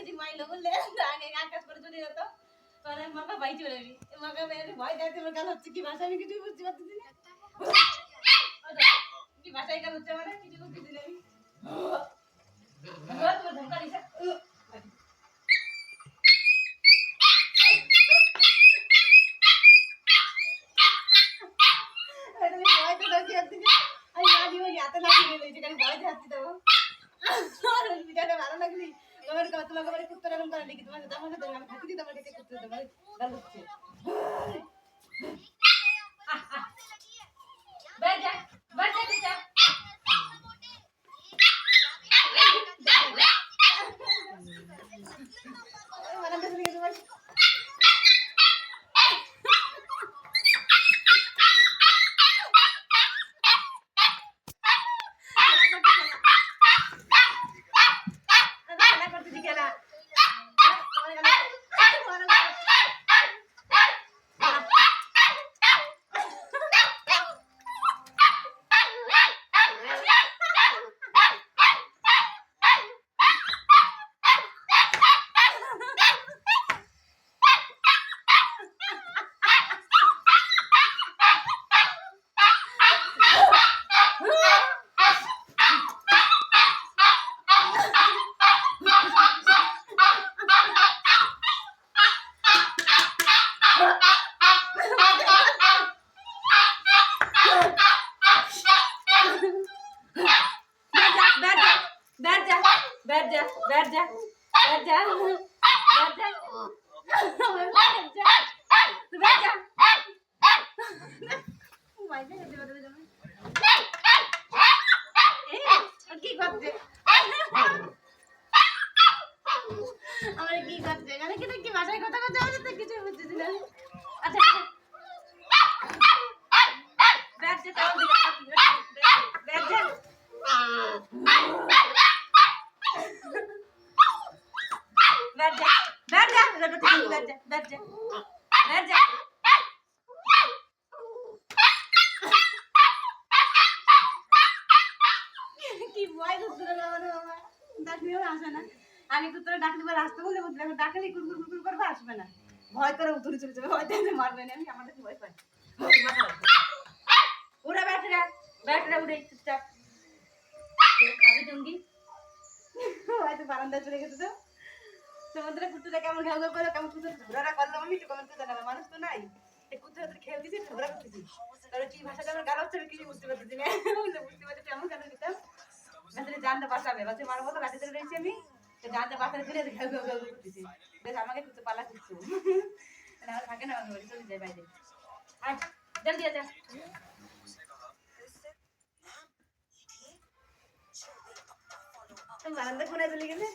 কিছু মাইলো বললে আগে আকাশ করে চলে যেত তাহলে মাকা ভাই চলে যাবি মাকা মেয়ে ভয় দেয় তোমার কাল হচ্ছে কি ভাষা আমি কিছু বুঝতে পারতেছি না কি ভাষায় কাল হচ্ছে মানে কিছু বুঝতেছি না আমি তোমার ধমকা দিছে ভালো লাগলি তোমাকে বাড়ি কুত্তা এরকম করে নাকি তোমার দাম আছে আমি খাতি তোমার কাছে কুত্তা তোমার গাল হচ্ছে বেজা বেজা বেজা মানে দেখ লিখে তোমার Berja, berja, berja, berja, berja. Oh my God, dia ada macam. কি করছে? আমার কি করছে? মানে কি ভাষায় কথা কথা আমি তো কিছু বুঝতেছি না। আচ্ছা আচ্ছা। berja tahu tidak? berja. Berja, berja, berja, berja, berja, berja. কি ভয় করছিল না মানে বাবা ডাকলেও আসে না আমি তো তোরা ডাকলে বলে আসতে বলে বলতে ডাকলে কুরকুর কুরকুর করবে আসবে না ভয় করে উঠে চলে যাবে ভয় দিয়ে মারবে না আমি আমাদের ভয় পাই উড়ে ব্যাটরা উড়ে চুপচাপ আমি টুঙ্গি হয়তো বারান্দায় চলে গেছে তো সমুদ্রে কুত্তাটা কেমন ঘেউ ঘেউ করে কেমন কুত্তা ঝগড়া করলো আমি তো কমেন্ট করতে জানাবে মানুষ তো নাই এই কুত্তাটা খেয়ে দিয়েছি ঝগড়া করতেছি তাহলে কি ভাষাটা আমার গাল হচ্ছে আমি কিছু বুঝতে পারতেছি না বুঝতে পারছি কেমন কেন দিতাম গাছের জানতে বাঁচাবে গাছের মারবো তো গাছে ধরে রয়েছি আমি জানতে বাঁচাতে ধরে ঘেউ ঘেউ ঘেউ করতেছি বেশ আমাকে কুত্তা পালা কুত্তু আমার থাকে না আমাকে বাড়ি চলে যায় বাইরে আয় জলদি আজা বারান্দা কোনায় চলে গেলে